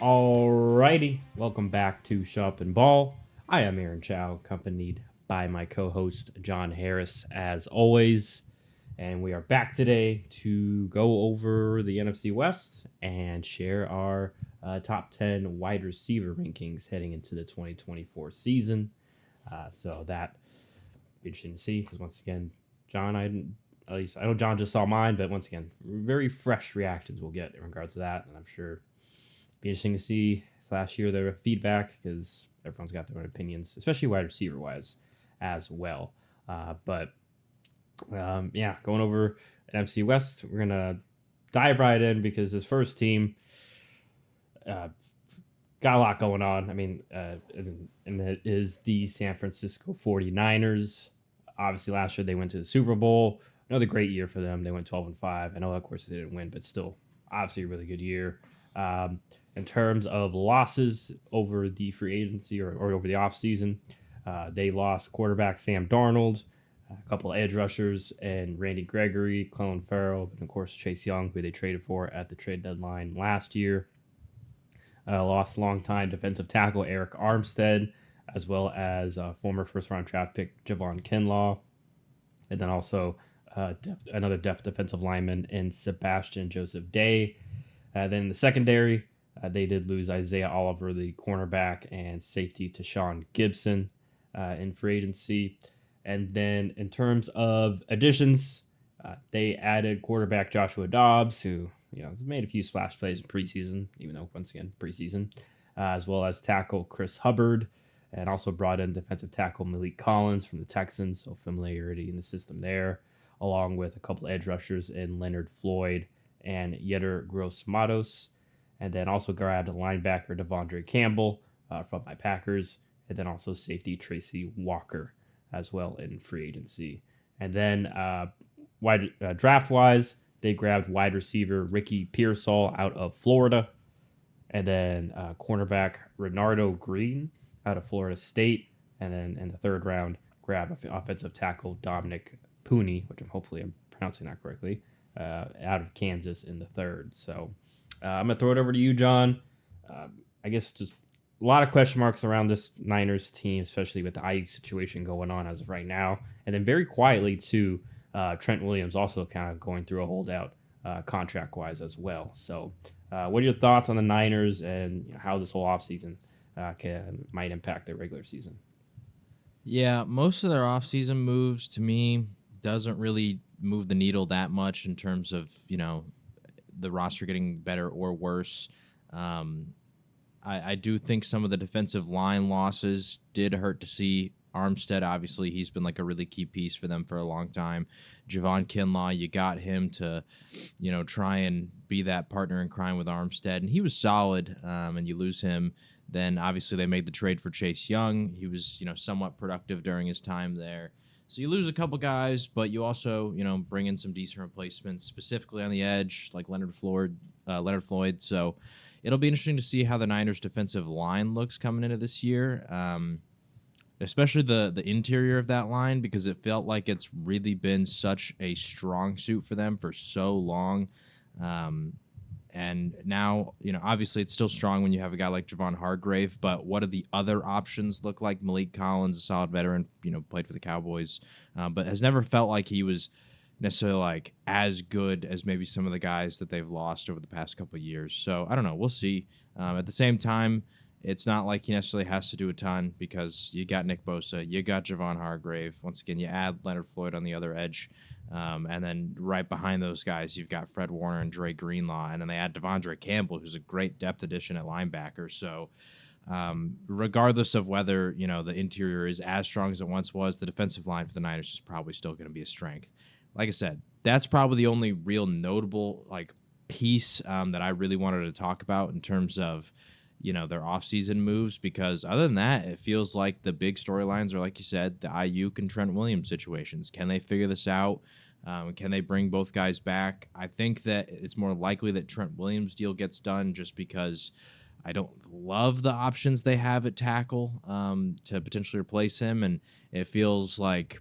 Alrighty, welcome back to Shop and Ball. I am Aaron Chow, accompanied by my co-host John Harris, as always, and we are back today to go over the NFC West and share our top 10 wide receiver rankings heading into the 2024 season. So that be interesting to see because once again, John, I didn't. At least I know John just saw mine, but once again, very fresh reactions we'll get in regards to that, and I'm sure be interesting to see hear their feedback because everyone's got their own opinions, especially wide receiver wise as well. But going over NFC West, we're gonna dive right in because this first team got a lot going on. I mean, and it is the San Francisco 49ers. Obviously, last year they went to the Super Bowl. Another great year for them. They went 12-5. I know, of course, they didn't win, but still, obviously, a really good year. In terms of losses over the free agency or over the offseason, they lost quarterback Sam Darnold, a couple of edge rushers, and Randy Gregory, Clelin Ferrell, and of course Chase Young, who they traded for at the trade deadline last year. Lost longtime defensive tackle Eric Armstead, as well as former first-round draft pick Javon Kinlaw, and then also another depth defensive lineman in Sebastian Joseph Day. Then in the secondary, they did lose Isaiah Oliver, the cornerback, and safety to Sean Gibson in free agency. And then in terms of additions, they added quarterback Joshua Dobbs, who has made a few splash plays in preseason, even though once again preseason, as well as tackle Chris Hubbard, and also brought in defensive tackle Malik Collins from the Texans, so familiarity in the system there, along with a couple edge rushers in Leonard Floyd and Yetur Gross-Matos, and then also grabbed a linebacker Devondre Campbell from my Packers, and then also safety Tracy Walker as well in free agency. And then draft-wise, they grabbed wide receiver Ricky Pearsall out of Florida, and then cornerback Renardo Green out of Florida State, and then in the third round, grabbed offensive tackle Dominic Pooney, which I'm pronouncing that correctly, out of Kansas in the third. So I'm going to throw it over to you, John. I guess just a lot of question marks around this Niners team, especially with the Ayuk situation going on as of right now. And then very quietly, too, Trent Williams also kind of going through a holdout contract-wise as well. So what are your thoughts on the Niners and how this whole offseason might impact their regular season? Yeah, most of their offseason moves, to me, doesn't really move the needle that much in terms of, the roster getting better or worse. I do think some of the defensive line losses did hurt to see. Armstead, obviously, he's been like a really key piece for them for a long time. Javon Kinlaw, you got him to, try and be that partner in crime with Armstead, and he was solid, and you lose him. Then, obviously, they made the trade for Chase Young. He was, somewhat productive during his time there. So you lose a couple guys, but you also, bring in some decent replacements, specifically on the edge, like Leonard Floyd. So it'll be interesting to see how the Niners' defensive line looks coming into this year, especially the interior of that line, because it felt like it's really been such a strong suit for them for so long. And now, obviously it's still strong when you have a guy like Javon Hargrave, but what do the other options look like? Malik Collins, a solid veteran, played for the Cowboys, but has never felt like he was necessarily like as good as maybe some of the guys that they've lost over the past couple of years. So I don't know. We'll see. At the same time, it's not like he necessarily has to do a ton because you got Nick Bosa, you got Javon Hargrave. Once again, you add Leonard Floyd on the other edge. And then right behind those guys, you've got Fred Warner and Dre Greenlaw. And then they add Devondre Campbell, who's a great depth addition at linebacker. So regardless of whether, the interior is as strong as it once was, the defensive line for the Niners is probably still going to be a strength. Like I said, that's probably the only real notable piece that I really wanted to talk about in terms of, their offseason moves, because other than that, it feels like the big storylines are, like you said, the Ayuk and Trent Williams situations. Can they figure this out? Can they bring both guys back? I think that it's more likely that Trent Williams' deal gets done just because I don't love the options they have at tackle to potentially replace him, and it feels like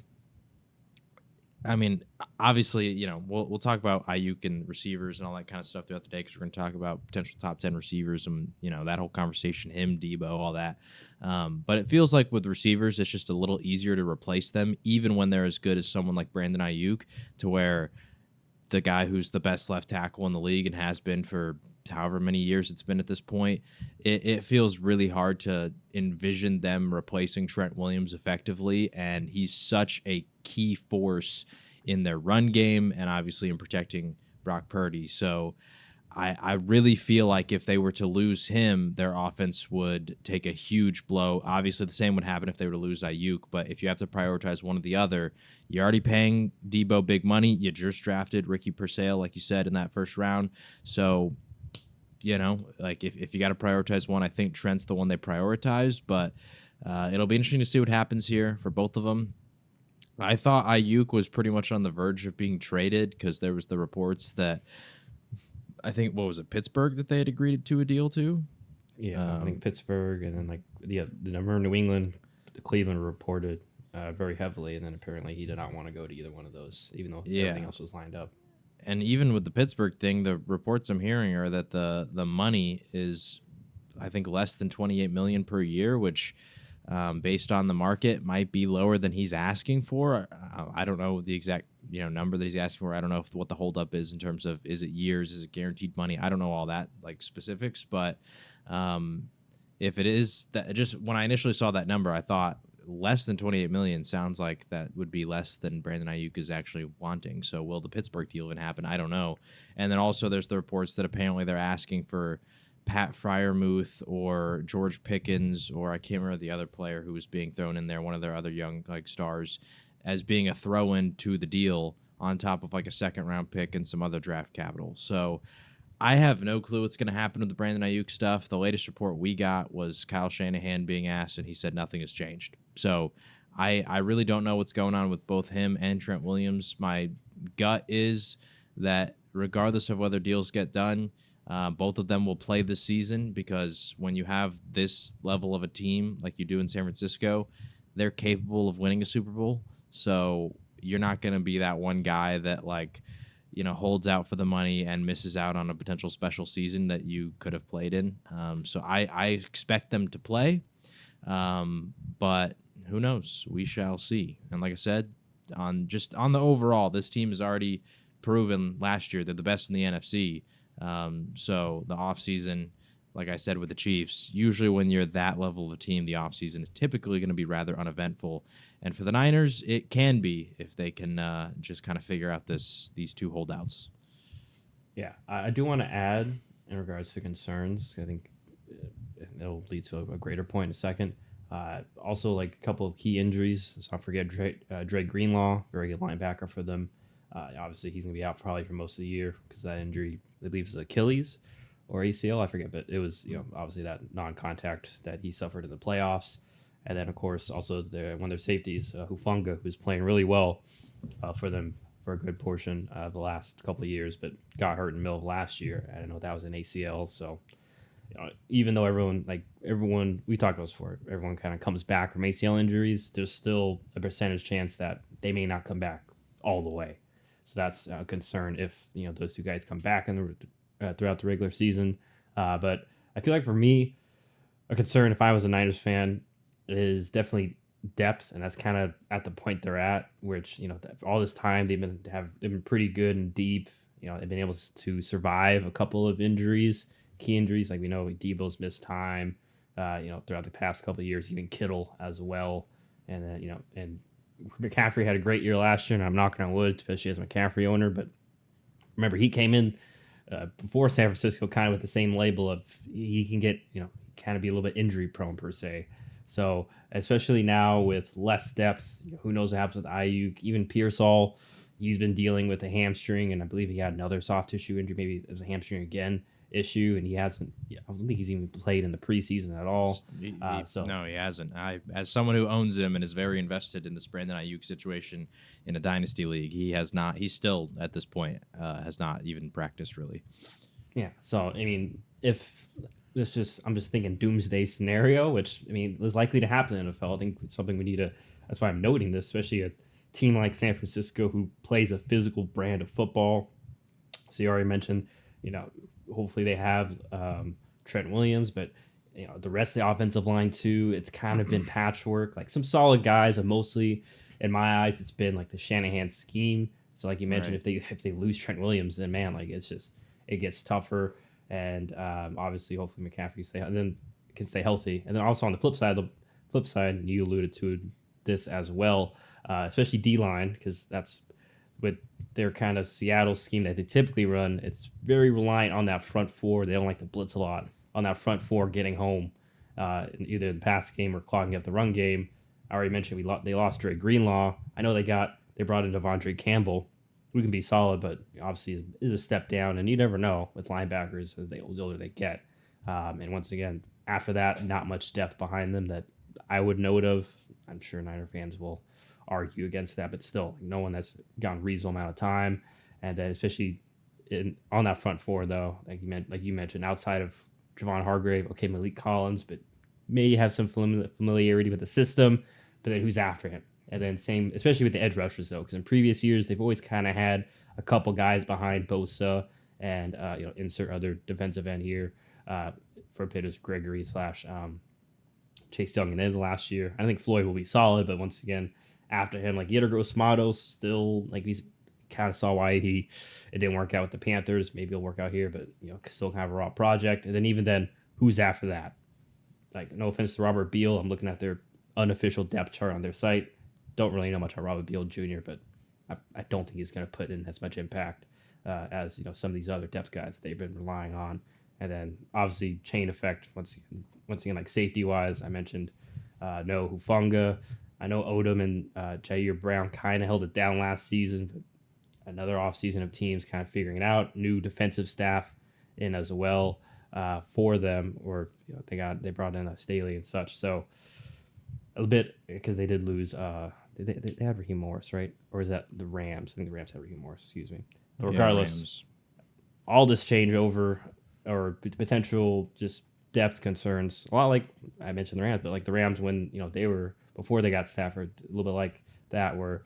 I mean, obviously, we'll talk about Ayuk and receivers and all that kind of stuff throughout the day because we're going to talk about potential top 10 receivers and that whole conversation, him, Debo, all that. But it feels like with receivers, it's just a little easier to replace them, even when they're as good as someone like Brandon Ayuk, to where the guy who's the best left tackle in the league and has been for however many years it's been at this point, it feels really hard to envision them replacing Trent Williams effectively. And he's such a key force in their run game and obviously in protecting Brock Purdy. So I really feel like if they were to lose him, their offense would take a huge blow. Obviously, the same would happen if they were to lose Ayuk, but if you have to prioritize one or the other, you're already paying Debo big money. You just drafted Ricky Purcell, like you said, in that first round. So, like if you got to prioritize one, I think Trent's the one they prioritize, but it'll be interesting to see what happens here for both of them. I thought Ayuk was pretty much on the verge of being traded because there was the reports that I think, what was it, Pittsburgh that they had agreed to a deal to? Yeah, I think Pittsburgh, and then like the number of New England, Cleveland reported very heavily, and then apparently he did not want to go to either one of those, even though everything else was lined up. And even with the Pittsburgh thing, the reports I'm hearing are that the money is, I think, less than $28 million per year, which, based on the market, might be lower than he's asking for. I don't know the exact number that he's asking for. I don't know what the holdup is in terms of, is it years, is it guaranteed money? I don't know all that like specifics, but if it is that, just when I initially saw that number, I thought less than 28 million sounds like that would be less than Brandon Ayuk is actually wanting. So will the Pittsburgh deal even happen? I don't know. And then also there's the reports that apparently they're asking for Pat Fryermuth or George Pickens, or I can't remember the other player who was being thrown in there, one of their other young stars, as being a throw-in to the deal on top of like a second-round pick and some other draft capital. So I have no clue what's going to happen with the Brandon Ayuk stuff. The latest report we got was Kyle Shanahan being asked, and he said nothing has changed. So I really don't know what's going on with both him and Trent Williams. My gut is that regardless of whether deals get done, both of them will play this season, because when you have this level of a team like you do in San Francisco, they're capable of winning a Super Bowl. So you're not going to be that one guy that holds out for the money and misses out on a potential special season that you could have played in. So I expect them to play, but who knows? We shall see. And like I said, on the overall, this team has already proven last year they're the best in the NFC. So the offseason, like I said with the Chiefs, usually when you're that level of a team, the offseason is typically going to be rather uneventful. And for the Niners, it can be if they can just kind of figure out these two holdouts. Yeah, I do want to add in regards to concerns. I think it'll lead to a greater point in a second. Also, like a couple of key injuries. Let's not forget Dre Greenlaw, very good linebacker for them. Obviously, he's going to be out probably for most of the year because that injury, I believe, is Achilles or ACL. I forget, but it was obviously that non-contact that he suffered in the playoffs. And then, of course, also one of their safeties, Hufanga, who's playing really well for them for a good portion of the last couple of years, but got hurt in the middle of last year. I don't know, that was an ACL. So, even though everyone, we talked about this before, everyone kind of comes back from ACL injuries, there's still a percentage chance that they may not come back all the way. So that's a concern if those two guys come back throughout the regular season. But I feel like for me, a concern if I was a Niners fan is definitely depth, and that's kind of at the point they're at, which for all this time they've been pretty good and deep. They've been able to survive a couple of injuries, key injuries, like we know Debo's missed time. Throughout the past couple of years, even Kittle as well, and then and McCaffrey had a great year last year, and I'm knocking on wood, especially as a McCaffrey owner. But remember, he came in before San Francisco kind of with the same label of he can get kind of be a little bit injury prone per se. So especially now with less depth, who knows what happens with Ayuk, even Pearsall, he's been dealing with a hamstring, and I believe he had another soft tissue injury. Maybe it was a hamstring again issue, and he hasn't. I don't think he's even played in the preseason at all. No, he hasn't. As someone who owns him and is very invested in this Brandon Ayuk situation in a dynasty league, he has not. He's still at this point has not even practiced really. Yeah. So I mean, I'm just thinking doomsday scenario, which is likely to happen in the NFL. I think it's something we need to. That's why I'm noting this, especially team like San Francisco who plays a physical brand of football. So you already mentioned, hopefully they have Trent Williams, but the rest of the offensive line too. It's kind of been patchwork, like some solid guys, but mostly in my eyes, it's been like the Shanahan scheme. So like you mentioned, Right. if they lose Trent Williams, then man, like it gets tougher. And obviously, hopefully McCaffrey can stay healthy. And then also on the flip side, you alluded to this as well, especially D line, because that's with their kind of Seattle scheme that they typically run. It's very reliant on that front four. They don't like to blitz a lot on that front four getting home, either in the pass game or clogging up the run game. I already mentioned they lost Dre Greenlaw. I know they brought in Devondre Campbell, who can be solid, but obviously is a step down. And you never know with linebackers as the older they get. And once again, after that, not much depth behind them that I would note of. I'm sure Niner fans will argue against that, but still, no one that's gone reasonable amount of time. And then especially on that front four, though, like you mentioned, outside of Javon Hargrave, okay, Malik Collins, but may have some familiarity with the system, but then who's after him? And then same, especially with the edge rushers, though, because in previous years, they've always kind of had a couple guys behind Bosa and, insert other defensive end here for Pitters Gregory slash Chase Young. And then the last year, I think Floyd will be solid, but once again, after him, like Yetur Gross-Matos, still, like, he's kind of saw why it didn't work out with the Panthers. Maybe it'll work out here, but still kind of a raw project. And then even then, who's after that? Like, no offense to Robert Beal, I'm looking at their unofficial depth chart on their site. Don't really know much about Robert Beal Jr., but I don't think he's going to put in as much impact as some of these other depth guys they've been relying on. And then obviously chain effect once again, like safety wise, I mentioned no Hufanga. I know Odom and Jair Brown kind of held it down last season, but another offseason of teams kind of figuring it out. New defensive staff in as well for them, or they brought in a Staley and such. So a little bit because they did lose. They had Raheem Morris, right? Or is that the Rams? I think the Rams had Raheem Morris. Excuse me. But regardless, all this changeover or potential just depth concerns. A lot like I mentioned the Rams, but like the Rams when they were before they got Stafford, a little bit like that, where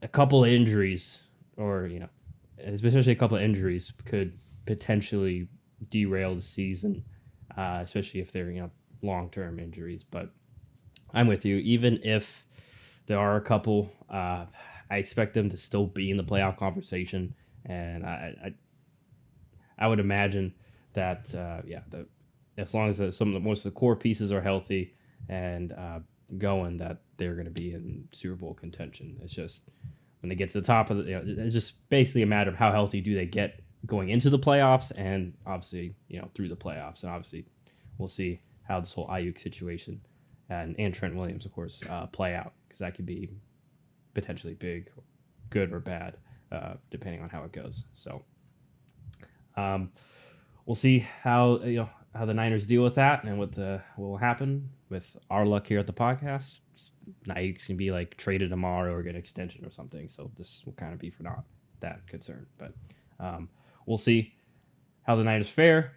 a couple of injuries or especially a couple of injuries could potentially derail the season, especially if they're long term injuries. But I'm with you. Even if there are a couple, I expect them to still be in the playoff conversation, and I would imagine that as long as most of the core pieces are healthy and going, that they're going to be in Super Bowl contention. It's just when they get to the top of it's just basically a matter of how healthy do they get going into the playoffs, and obviously through the playoffs, and obviously we'll see how this whole Ayuk situation and Trent Williams, of course, play out, because that could be potentially big, good or bad, depending on how it goes. So we'll see how the Niners deal with that, and what will happen with our luck here at the podcast. Ayuk's can be like traded tomorrow or get an extension or something. So this will kind of be for not that concern, but we'll see how the Niners fare.